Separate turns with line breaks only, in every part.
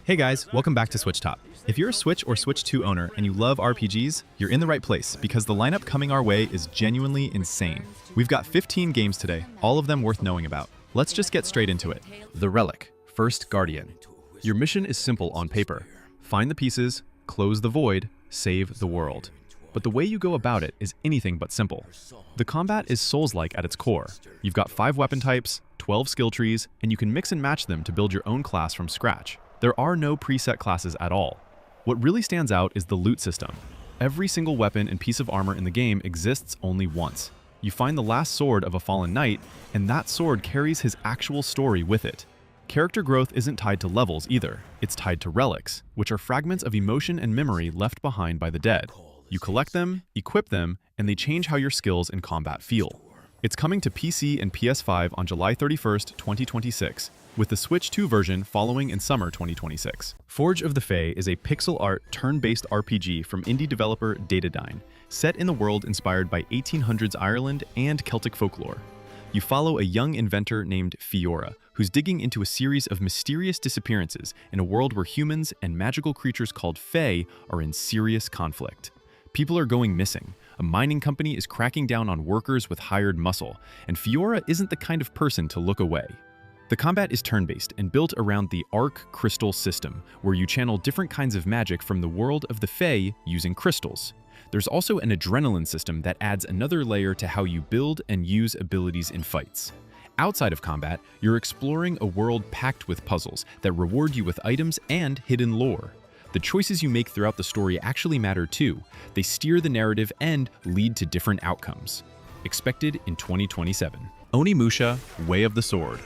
Hey guys, welcome back to SwitchTop. If you're a Switch or Switch 2 owner and you love RPGs, you're in the right place because the lineup coming our way is genuinely insane. We've got 15 games today, all of them worth knowing about. Let's just get straight into it.
The Relic, First Guardian. Your mission is simple on paper. Find the pieces, close the void, save the world. But the way you go about it is anything but simple. The combat is Souls-like at its core. You've got 5 weapon types, 12 skill trees, and you can mix and match them to build your own class from scratch. There are no preset classes at all. What really stands out is the loot system. Every single weapon and piece of armor in the game exists only once. You find the last sword of a fallen knight, and that sword carries his actual story with it. Character growth isn't tied to levels either. It's tied to relics, which are fragments of emotion and memory left behind by the dead. You collect them, equip them, and they change how your skills in combat feel. It's coming to PC and PS5 on July 31st, 2026, with the Switch 2 version following in summer 2026. Forge of the Fae is a pixel art turn-based RPG from indie developer Datadyne, set in the world inspired by 1800s Ireland and Celtic folklore. You follow a young inventor named Fiora, who's digging into a series of mysterious disappearances in a world where humans and magical creatures called Fae are in serious conflict. People are going missing, a mining company is cracking down on workers with hired muscle, and Fiora isn't the kind of person to look away. The combat is turn-based and built around the Arc Crystal system, where you channel different kinds of magic from the world of the Fae using crystals. There's also an adrenaline system that adds another layer to how you build and use abilities in fights. Outside of combat, you're exploring a world packed with puzzles that reward you with items and hidden lore. The choices you make throughout the story actually matter too. They steer the narrative and lead to different outcomes. Expected in 2027. Onimusha, Way of the Sword.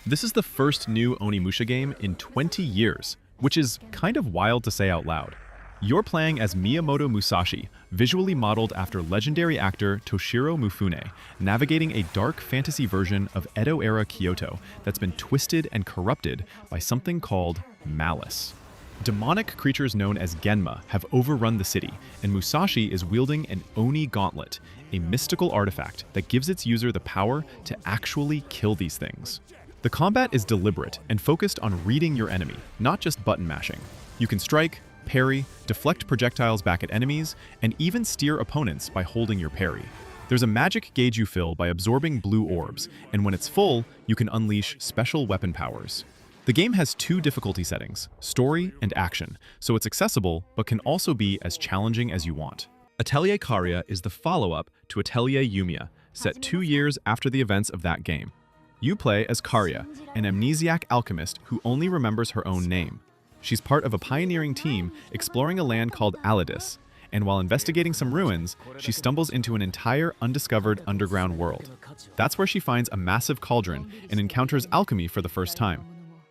This is the first new Onimusha game in 20 years, which is kind of wild to say out loud. You're playing as Miyamoto Musashi, visually modeled after legendary actor Toshiro Mifune, navigating a dark fantasy version of Edo-era Kyoto that's been twisted and corrupted by something called malice. Demonic creatures known as Genma have overrun the city, and Musashi is wielding an Oni Gauntlet, a mystical artifact that gives its user the power to actually kill these things. The combat is deliberate and focused on reading your enemy, not just button mashing. You can strike, parry, deflect projectiles back at enemies, and even steer opponents by holding your parry. There's a magic gauge you fill by absorbing blue orbs, and when it's full, you can unleash special weapon powers. The game has 2 difficulty settings, story and action, so it's accessible but can also be as challenging as you want. Atelier Karia is the follow-up to Atelier Yumiya, set 2 years after the events of that game. You play as Karia, an amnesiac alchemist who only remembers her own name. She's part of a pioneering team exploring a land called Aladis, and while investigating some ruins, she stumbles into an entire undiscovered underground world. That's where she finds a massive cauldron and encounters alchemy for the first time.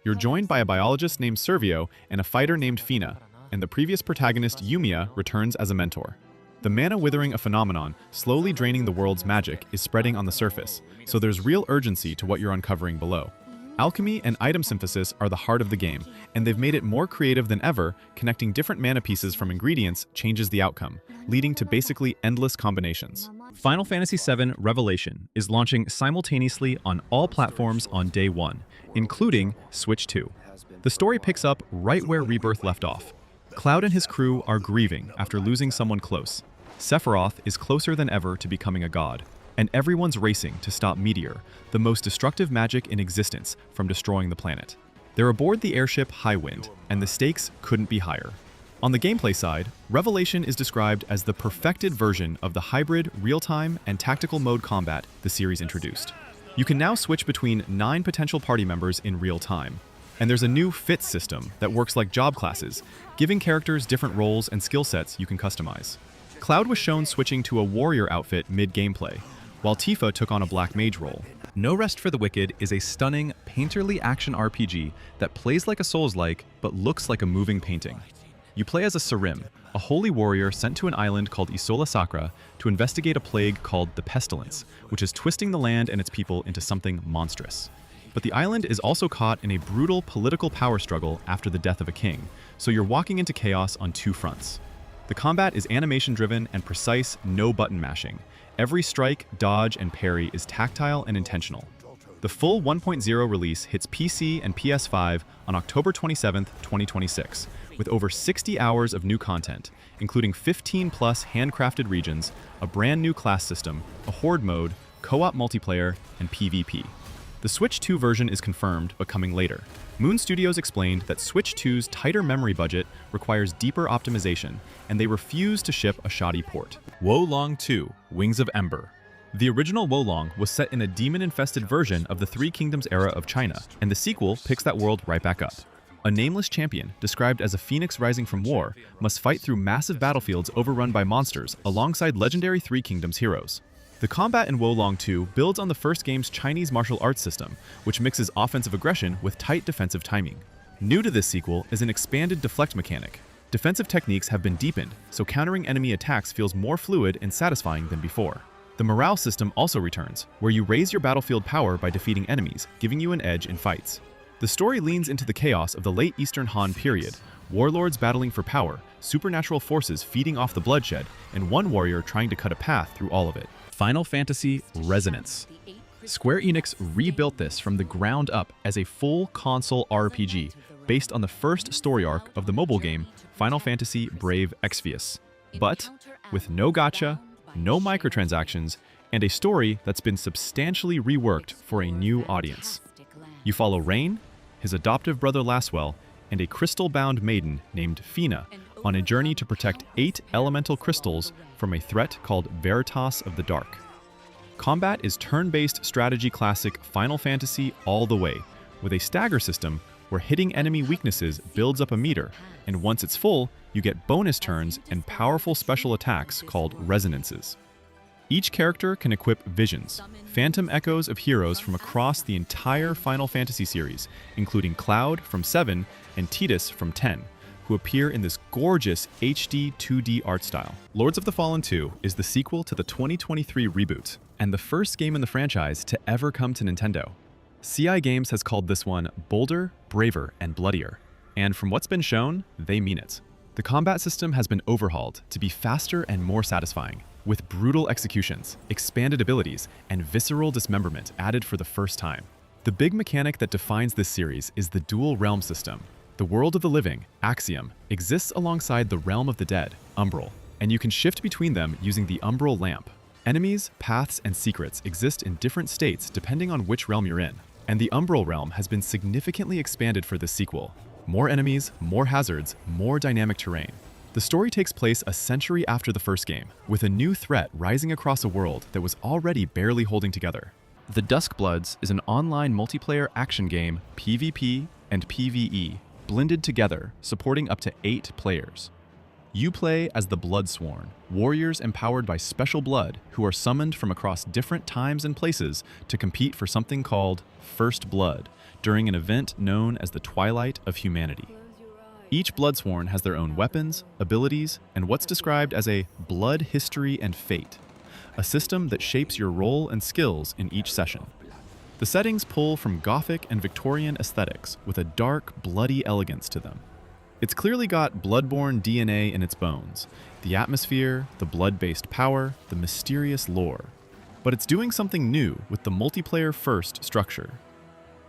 You're joined by a biologist named Servio and a fighter named Fina, and the previous protagonist Yumiya returns as a mentor. The mana withering a phenomenon, slowly draining the world's magic, is spreading on the surface, so there's real urgency to what you're uncovering below. Alchemy and item synthesis are the heart of the game, and they've made it more creative than ever. Connecting different mana pieces from ingredients changes the outcome, leading to basically endless combinations. Final Fantasy VII Revelation is launching simultaneously on all platforms on day 1, including Switch 2. The story picks up right where Rebirth left off. Cloud and his crew are grieving after losing someone close. Sephiroth is closer than ever to becoming a god, and everyone's racing to stop Meteor, the most destructive magic in existence, from destroying the planet. They're aboard the airship Highwind, and the stakes couldn't be higher. On the gameplay side, Revelation is described as the perfected version of the hybrid, real-time, and tactical mode combat the series introduced. You can now switch between 9 potential party members in real time, and there's a new fit system that works like job classes, giving characters different roles and skill sets you can customize. Cloud was shown switching to a warrior outfit mid-gameplay, while Tifa took on a black mage role. No Rest for the Wicked is a stunning, painterly action RPG that plays like a Souls-like, but looks like a moving painting. You play as a Sarim, a holy warrior sent to an island called Isola Sacra to investigate a plague called the Pestilence, which is twisting the land and its people into something monstrous. But the island is also caught in a brutal political power struggle after the death of a king, so you're walking into chaos on 2 fronts. The combat is animation-driven and precise, no button mashing. Every strike, dodge, and parry is tactile and intentional.
The full 1.0 release hits PC and PS5 on October 27, 2026, with over 60 hours of new content, including 15+ handcrafted regions, a brand new class system, a horde mode, co-op multiplayer, and PvP. The Switch 2 version is confirmed, but coming later. Moon Studios explained that Switch 2's tighter memory budget requires deeper optimization, and they refuse to ship a shoddy port. Wolong 2: Wings of Ember. The original Wolong was set in a demon-infested version of the Three Kingdoms era of China, and the sequel picks that world right back up. A nameless champion, described as a phoenix rising from war, must fight through massive battlefields overrun by monsters alongside legendary Three Kingdoms heroes. The combat in Wolong 2 builds on the first game's Chinese martial arts system, which mixes offensive aggression with tight defensive timing. New to this sequel is an expanded deflect mechanic. Defensive techniques have been deepened, so countering enemy attacks feels more fluid and satisfying than before. The morale system also returns, where you raise your battlefield power by defeating enemies, giving you an edge in fights. The story leans into the chaos of the late Eastern Han period, warlords battling for power, supernatural forces feeding off the bloodshed, and one warrior trying to cut a path through all of it.
Final Fantasy Resonance. Square Enix rebuilt this from the ground up as a full console RPG based on the first story arc of the mobile game Final Fantasy Brave Exvius, but with no gacha, no microtransactions, and a story that's been substantially reworked for a new audience. You follow Rain, his adoptive brother Laswell, and a crystal-bound maiden named Fina on a journey to protect 8 elemental crystals from a threat called Veritas of the Dark. Combat is turn-based strategy classic Final Fantasy all the way, with a stagger system where hitting enemy weaknesses builds up a meter, and once it's full, you get bonus turns and powerful special attacks called resonances. Each character can equip visions, phantom echoes of heroes from across the entire Final Fantasy series, including Cloud from 7 and Tidus from 10, who appear in this gorgeous HD 2D art style. Lords of the Fallen 2 is the sequel to the 2023 reboot, and the first game in the franchise to ever come to Nintendo. CI Games has called this one bolder, braver, and bloodier, and from what's been shown, they mean it. The combat system has been overhauled to be faster and more satisfying, with brutal executions, expanded abilities, and visceral dismemberment added for the first time. The big mechanic that defines this series is the dual realm system. The world of the living, Axiom, exists alongside the realm of the dead, Umbral, and you can shift between them using the Umbral lamp. Enemies, paths, and secrets exist in different states depending on which realm you're in, and the Umbral realm has been significantly expanded for this sequel. More enemies, more hazards, more dynamic terrain. The story takes place a century after the first game, with a new threat rising across a world that was already barely holding together. The Duskbloods is an online multiplayer action game, PvP and PvE, blended together, supporting up to 8 players. You play as the Bloodsworn, warriors empowered by special blood who are summoned from across different times and places to compete for something called First Blood during an event known as the Twilight of Humanity. Each Bloodsworn has their own weapons, abilities, and what's described as a blood history and fate, a system that shapes your role and skills in each session. The settings pull from Gothic and Victorian aesthetics with a dark, bloody elegance to them. It's clearly got Bloodborne DNA in its bones, the atmosphere, the blood-based power, the mysterious lore. But it's doing something new with the multiplayer-first structure.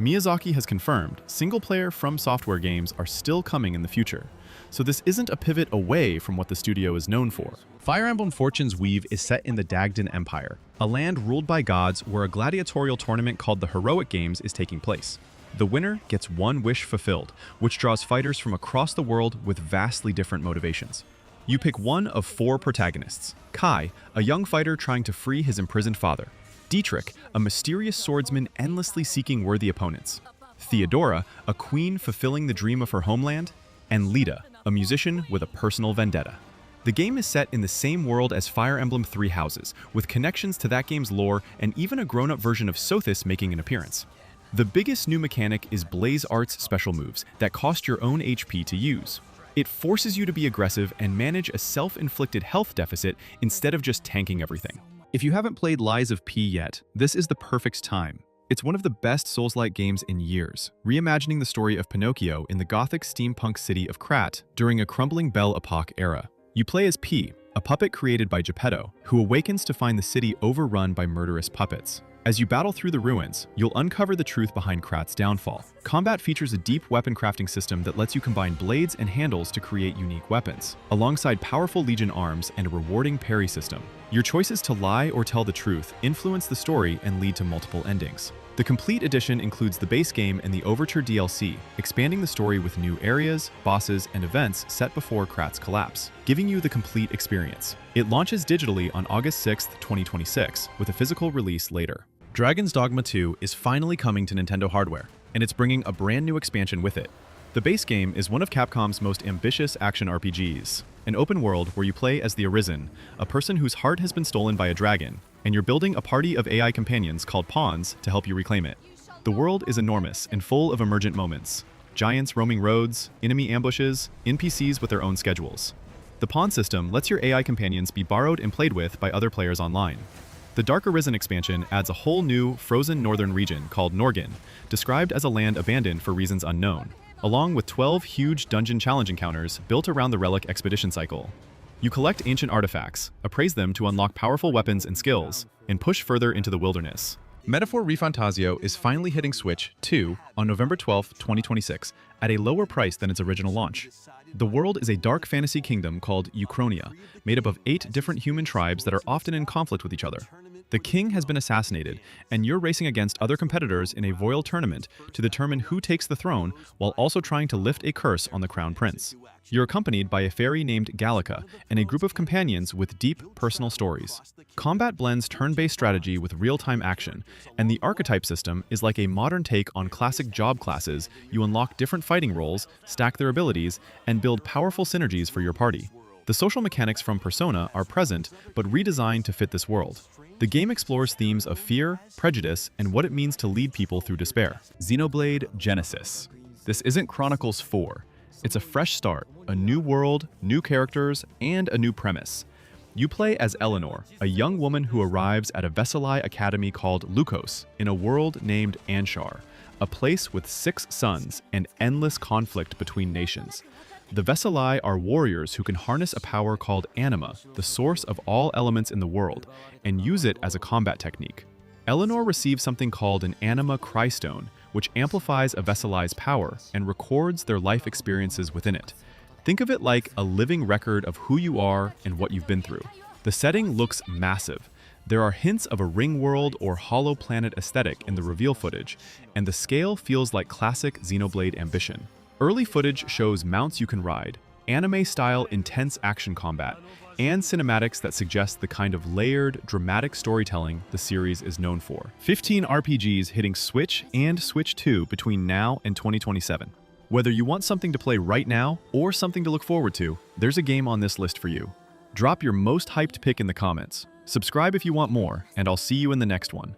Miyazaki has confirmed single-player FromSoftware games are still coming in the future, so this isn't a pivot away from what the studio is known for. Fire Emblem Fortune's Weave is set in the Dagdan Empire, a land ruled by gods where a gladiatorial tournament called the Heroic Games is taking place. The winner gets one wish fulfilled, which draws fighters from across the world with vastly different motivations. You pick one of 4 protagonists: Kai, a young fighter trying to free his imprisoned father; Dietrich, a mysterious swordsman endlessly seeking worthy opponents; Theodora, a queen fulfilling the dream of her homeland; and Lita, a musician with a personal vendetta. The game is set in the same world as Fire Emblem Three Houses, with connections to that game's lore and even a grown-up version of Sothis making an appearance. The biggest new mechanic is Blaze Art's special moves that cost your own HP to use. It forces you to be aggressive and manage a self-inflicted health deficit instead of just tanking everything. If you haven't played Lies of P yet, this is the perfect time. It's one of the best Souls-like games in years, reimagining the story of Pinocchio in the Gothic steampunk city of Krat during a crumbling Belle Epoque era. You play as P, a puppet created by Geppetto, who awakens to find the city overrun by murderous puppets.
As you battle through the ruins, you'll uncover the truth behind Krat's downfall. Combat features a deep weapon crafting system that lets you combine blades and handles to create unique weapons, alongside powerful Legion arms and a rewarding parry system. Your choices to lie or tell the truth influence the story and lead to multiple endings. The Complete Edition includes the base game and the Overture DLC, expanding the story with new areas, bosses, and events set before Krat's collapse, giving you the complete experience. It launches digitally on August 6, 2026, with a physical release later. Dragon's Dogma 2 is finally coming to Nintendo hardware, and it's bringing a brand new expansion with it. The base game is one of Capcom's most ambitious action RPGs, an open world where you play as the Arisen, a person whose heart has been stolen by a dragon, and you're building a party of AI companions called pawns to help you reclaim it. The world is enormous and full of emergent moments. Giants roaming roads, enemy ambushes, NPCs with their own schedules. The pawn system lets your AI companions be borrowed and played with by other players online. The Dark Arisen expansion adds a whole new, frozen northern region called Norgin, described as a land abandoned for reasons unknown, along with 12 huge dungeon challenge encounters built around the Relic expedition cycle. You collect ancient artifacts, appraise them to unlock powerful weapons and skills, and push further into the wilderness. Metaphor ReFantazio is finally hitting Switch 2 on November 12, 2026, at a lower price than its original launch. The world is a dark fantasy kingdom called Uchronia, made up of 8 different human tribes that are often in conflict with each other. The king has been assassinated, and you're racing against other competitors in a royal tournament to determine who takes the throne while also trying to lift a curse on the crown prince. You're accompanied by a fairy named Gallica and a group of companions with deep personal stories. Combat blends turn-based strategy with real-time action, and the archetype system is like a modern take on classic job classes. You unlock different fighting roles, stack their abilities, and build powerful synergies for your party. The social mechanics from Persona are present, but redesigned to fit this world. The game explores themes of fear, prejudice, and what it means to lead people through despair. Xenoblade Genesis. This isn't Chronicles 4. It's a fresh start, a new world, new characters, and a new premise. You play as Eleanor, a young woman who arrives at a Vesali academy called Lukos in a world named Anshar, a place with 6 suns and endless conflict between nations. The Vesali are warriors who can harness a power called anima, the source of all elements in the world, and use it as a combat technique. Eleanor receives something called an anima crystone, which amplifies a Vesali's power and records their life experiences within it. Think of it like a living record of who you are and what you've been through. The setting looks massive. There are hints of a ring world or hollow planet aesthetic in the reveal footage, and the scale feels like classic Xenoblade ambition. Early footage shows mounts you can ride, anime-style intense action combat, and cinematics that suggest the kind of layered, dramatic storytelling the series is known for. 15 RPGs hitting Switch and Switch 2 between now and 2027. Whether you want something to play right now or something to look forward to, there's a game on this list for you. Drop your most hyped pick in the comments. Subscribe if you want more, and I'll see you in the next one.